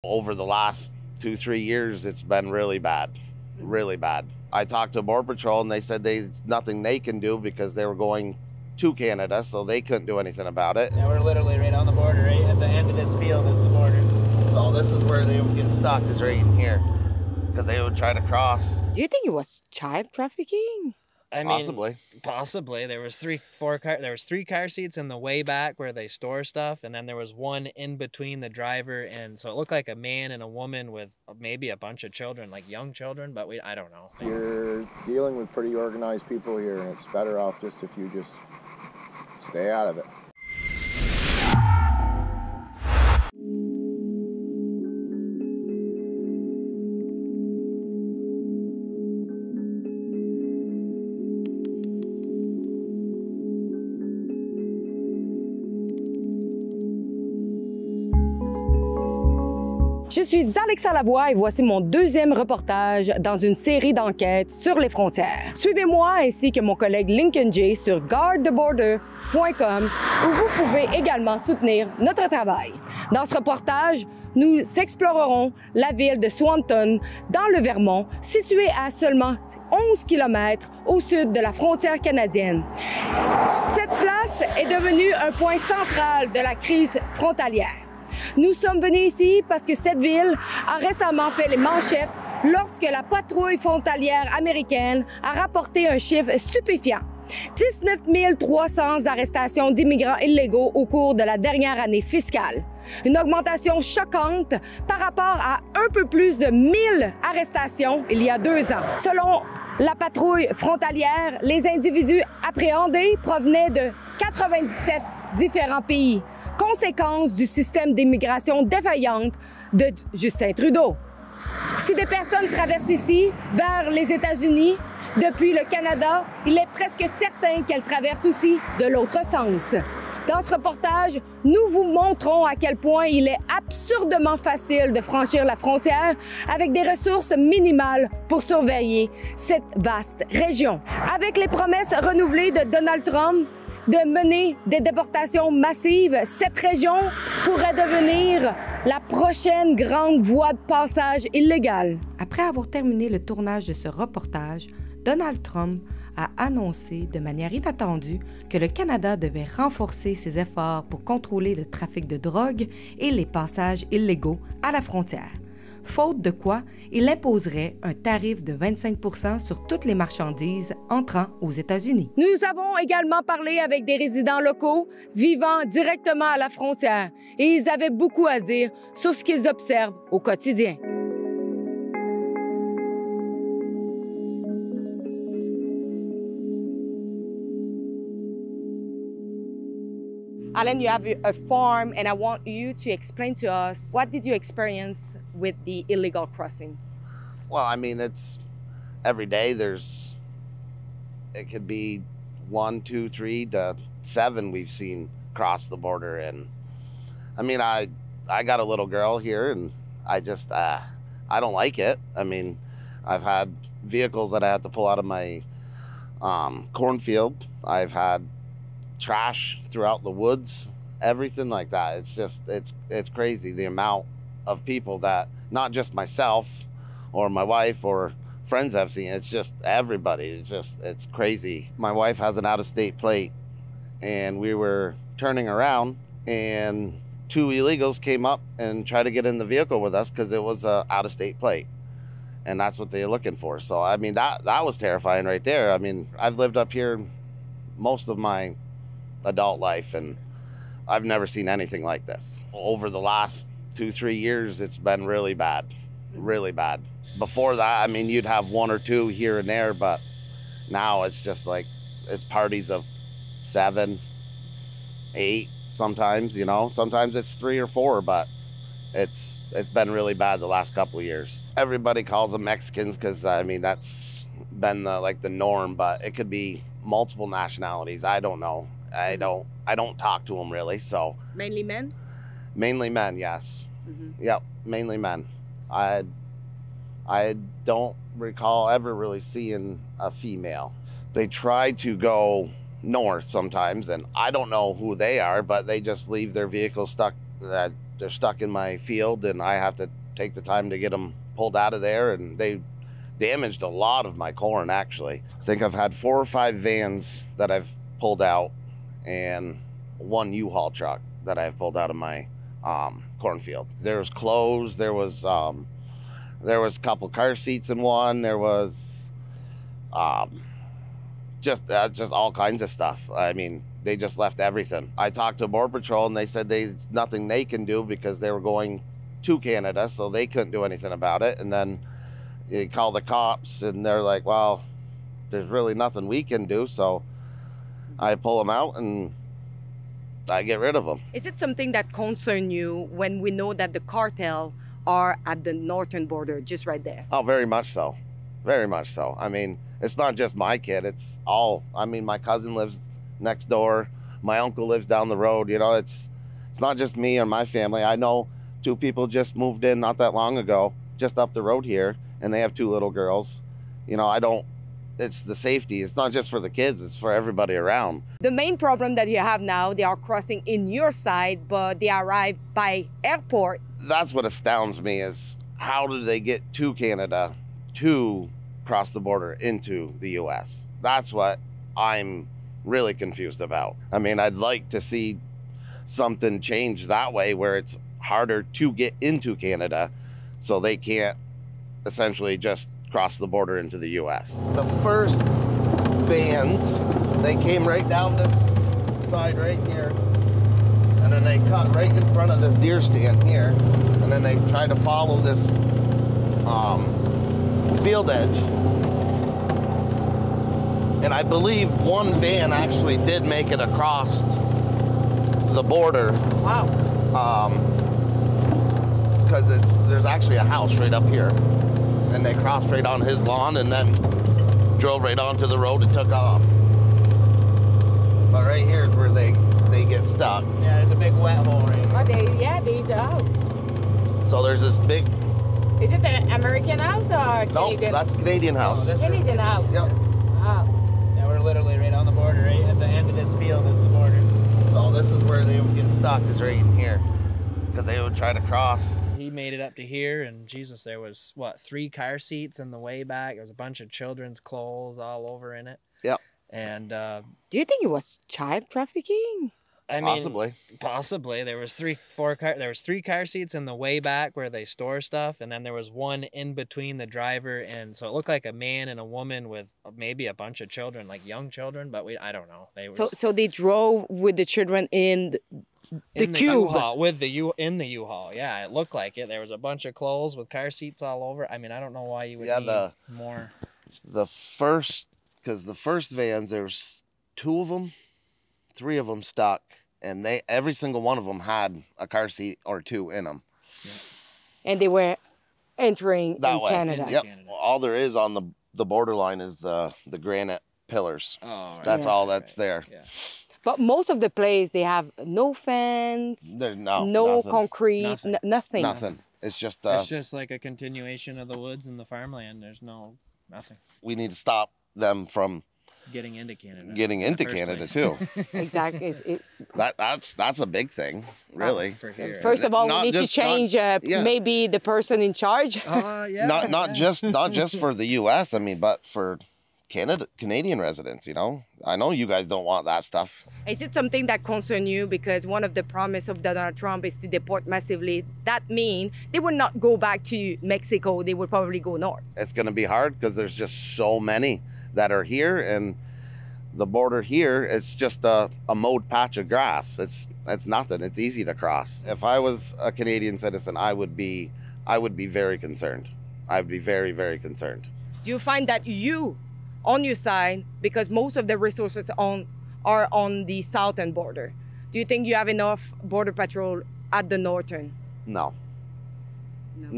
Over the last 2-3 years, it's been really bad, really bad. I talked to Border Patrol and they said nothing they can do because they were going to Canada, so they couldn't do anything about it. Yeah, we're literally right on the border, right at the end of this field is the border. So this is where they would get stuck, is right in here, because they would try to cross. Do you think it was child trafficking? I mean, Possibly. There was three car seats in the way back where they store stuff, and then there was one in between the driver, and so it looked like a man and a woman with maybe a bunch of children, like young children, but I don't know. You're dealing with pretty organized people here, and it's better off just if you just stay out of it. Je suis Alexa Lavoie et voici mon deuxième reportage dans une série d'enquêtes sur les frontières. Suivez-moi ainsi que mon collègue Lincoln J sur garde.com où vous pouvez également soutenir notre travail. Dans ce reportage, nous explorerons la ville de Swanton dans le Vermont, située à seulement 11 km au sud de la frontière canadienne. Cette place est devenue un point central de la crise frontalière. Nous sommes venus ici parce que cette ville a récemment fait les manchettes lorsque la patrouille frontalière américaine a rapporté un chiffre stupéfiant. 19 300 arrestations d'immigrants illégaux au cours de la dernière année fiscale. Une augmentation choquante par rapport à un peu plus de 1000 arrestations il y a 2 ans. Selon la patrouille frontalière, les individus appréhendés provenaient de 97 différents pays, conséquence du système d'immigration défaillante de Justin Trudeau. Si des personnes traversent ici vers les États-Unis depuis le Canada, il est presque certain qu'elles traversent aussi de l'autre sens. Dans ce reportage, nous vous montrons à quel point il est absurdement facile de franchir la frontière avec des ressources minimales pour surveiller cette vaste région. Avec les promesses renouvelées de Donald Trump de mener des déportations massives, cette région pourrait devenir la prochaine grande voie de passage illégale. Après avoir terminé le tournage de ce reportage, Donald Trump a annoncé de manière inattendue que le Canada devait renforcer ses efforts pour contrôler le trafic de drogue et les passages illégaux à la frontière. Faute de quoi, il imposerait un tarif de 25 % sur toutes les marchandises entrant aux États-Unis. Nous avons également parlé avec des résidents locaux vivant directement à la frontière et ils avaient beaucoup à dire sur ce qu'ils observent au quotidien. Alan, you have a farm, and I want you to explain to us, what did you experience with the illegal crossing? Well, I mean, it's every day it could be 1, 2, 3 to 7 we've seen cross the border. And I mean, I got a little girl here and I just, I don't like it. I mean, I've had vehicles that I have to pull out of my cornfield. I've had trash throughout the woods, everything like that. It's just, it's crazy the amount of people that, not just myself or my wife or friends I've seen, it's just everybody. It's crazy. My wife has an out-of-state plate and we were turning around and 2 illegals came up and tried to get in the vehicle with us because it was a out-of-state plate. And that's what they're looking for. So, I mean, that was terrifying right there. I mean, I've lived up here most of my adult life and I've never seen anything like this. Over the last 2-3 years, it's been really bad, really bad. Before that, I mean, you'd have 1 or 2 here and there, but now it's just like, it's parties of 7, 8 sometimes, you know, sometimes it's 3 or 4, but it's been really bad the last couple of years. Everybody calls them Mexicans because, I mean, that's been the norm, but it could be multiple nationalities. I don't know. I don't talk to them really, so. Mainly men? Mainly men, yes. Mm-hmm. Yep, mainly men. I don't recall ever really seeing a female. They try to go north sometimes, and I don't know who they are, but they just leave their vehicles stuck they're stuck in my field, and I have to take the time to get them pulled out of there, and they damaged a lot of my corn, actually. I think I've had 4 or 5 vans that I've pulled out and 1 U-Haul truck that I've pulled out of my cornfield. There was clothes, there was a couple car seats in one, there was just all kinds of stuff. I mean, they just left everything. I talked to Border Patrol, and they said nothing they can do because they were going to Canada, so they couldn't do anything about it. And then you call the cops, and they're like, well, there's really nothing we can do. So I pull them out and I get rid of them. Is it something that concerns you when we know that the cartel are at the northern border, just right there? Oh, very much so. Very much so. I mean, it's not just my kid. It's all, I mean, my cousin lives next door. My uncle lives down the road. You know, it's not just me or my family. I know 2 people just moved in not that long ago, just up the road here, and they have 2 little girls. You know, it's the safety. It's not just for the kids, it's for everybody around. The main problem that you have now, they are crossing in your side, but they arrive by airport. That's what astounds me, is how do they get to Canada to cross the border into the U.S.? That's what I'm really confused about. I mean, I'd like to see something change that way, where it's harder to get into Canada so they can't essentially just cross the border into the U.S. The first vans, they came right down this side right here, and then they cut right in front of this deer stand here, and then they tried to follow this field edge. And I believe 1 van actually did make it across the border. Wow. Because there's actually a house right up here, and they crossed right on his lawn and then drove right onto the road and took off. But right here is where they get stuck. Yeah, there's a big wet hole right here. Oh, there's a house. So there's this big. Is it an American house or Canadian? No, that's a Canadian house. this Canadian house. Yep. Wow. Yeah, we're literally right on the border. Right at the end of this field is the border. So this is where they would get stuck, is right in here, because they would try to cross. He made it up to here, and Jesus, there was, what, 3 car seats in the way back. There was a bunch of children's clothes all over in it. Yep. And Do you think it was child trafficking? I mean, Possibly. There was 3 car seats in the way back where they store stuff, and then there was one in between the driver, and so it looked like a man and a woman with maybe a bunch of children, like young children, but I don't know. They were So they drove with the children in the cube. U-Haul, in the U-Haul. Yeah, it looked like it. There was a bunch of clothes with car seats all over. I mean, I don't know why you would need more. Because the first vans, there's 2 of them, 3 of them stuck, and every single one of them had a car seat or 2 in them. Yeah. And they were entering in Canada. Yep. All there is on the borderline is the granite pillars. Oh, right. That's all that's there. Yeah. But most of the place, they have no fence, There's no nothing. concrete, Nothing. nothing. Nothing. It's just It's just like a continuation of the woods and the farmland. There's nothing. we need to stop them from Getting into Canada. getting into Canada too. Exactly. That's a big thing, really. For here. First of all, Not we need to just- change maybe the person in charge. Yeah. Not just for the U.S. I mean, but for Canadian residents. You know, I know you guys don't want that stuff. Is it something that concerns you? Because one of the promise of Donald Trump is to deport massively. That means they would not go back to Mexico. They would probably go north. It's going to be hard because there's just so many that are here, and the border here, it's just a mowed patch of grass. It's nothing. It's easy to cross. If I was a Canadian citizen, I would be very concerned. I would be very, very concerned. Do you find that you, on your side, because most of the resources are on the southern border, do you think you have enough border patrol at the northern? No.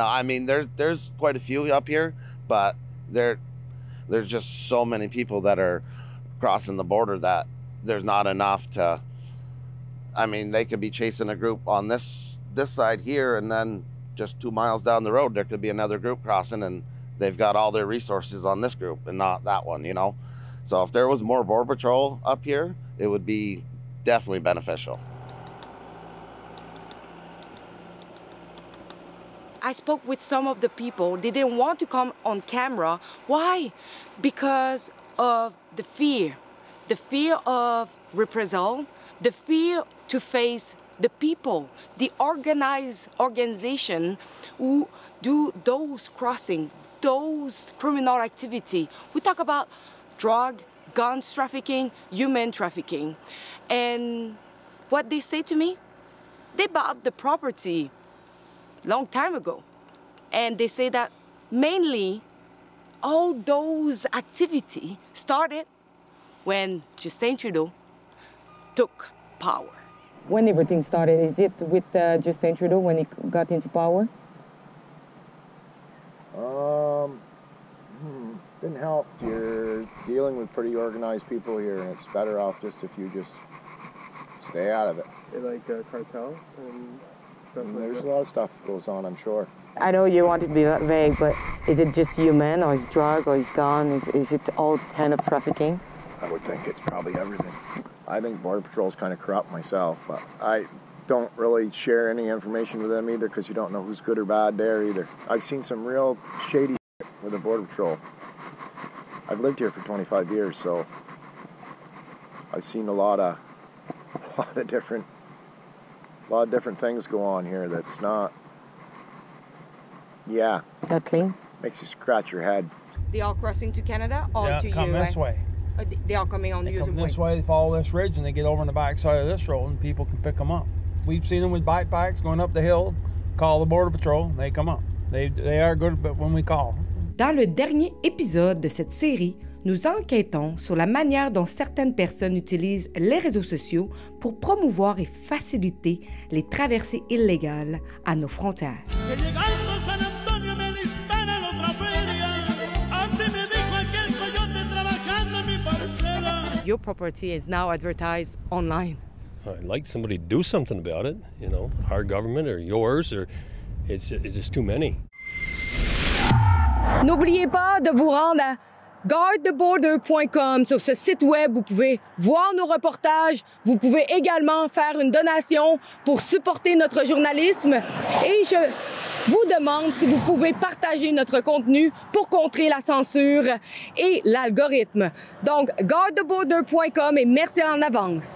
I mean, there's quite a few up here, but there's just so many people that are crossing the border that there's not enough to. I mean, they could be chasing a group on this side here, and then just 2 miles down the road there could be another group crossing, and they've got all their resources on this group and not that one, you know. So if there was more border patrol up here, it would be definitely beneficial. I spoke with some of the people. They didn't want to come on camera. Why? Because of the fear of reprisal, the fear to face the people, the organization who do those crossing, those criminal activity. We talk about drug, guns trafficking, human trafficking. And what they say to me, they bought the property long time ago. And they say that mainly all those activities started when Justin Trudeau took power. When everything started, is it with Justin Trudeau when he got into power? Didn't help. You're dealing with pretty organized people here, and it's better off just if you just stay out of it. Like cartel and stuff like There's that? a lot of stuff that goes on, I'm sure. I know you want it to be vague, but is it just human, or is drug, or is gun? Is it all kind of trafficking? I would think it's probably everything. I think Border Patrol's kind of corrupt myself, but I don't really share any information with them either because you don't know who's good or bad there either. I've seen some real shady shit with the Border Patrol. I've lived here for 25 years, so I've seen a lot of different things go on here that's not, Not clean? makes you scratch your head. They are crossing to Canada or Yeah, to come US? this way. They are coming on They US come way. this way, they follow this ridge, and they get over on the back side of this road, and people can pick them up. We've seen them with backpacks going up the hill, call the Border Patrol, they come up. They are good when we call. Dans le dernier épisode de cette série, nous enquêtons sur la manière dont certaines personnes utilisent les réseaux sociaux pour promouvoir et faciliter les traversées illégales à nos frontières. Your property is now advertised online. I'd like somebody to do something about it, you know, our government or yours, or it's just too many. N'oubliez pas de vous rendre à gardeborder.com. Sur ce site web, vous pouvez voir nos reportages. Vous pouvez également faire une donation pour supporter notre journalisme. Et je vous demande si vous pouvez partager notre contenu pour contrer la censure et l'algorithme. Donc, gardeborder.com et merci en avance.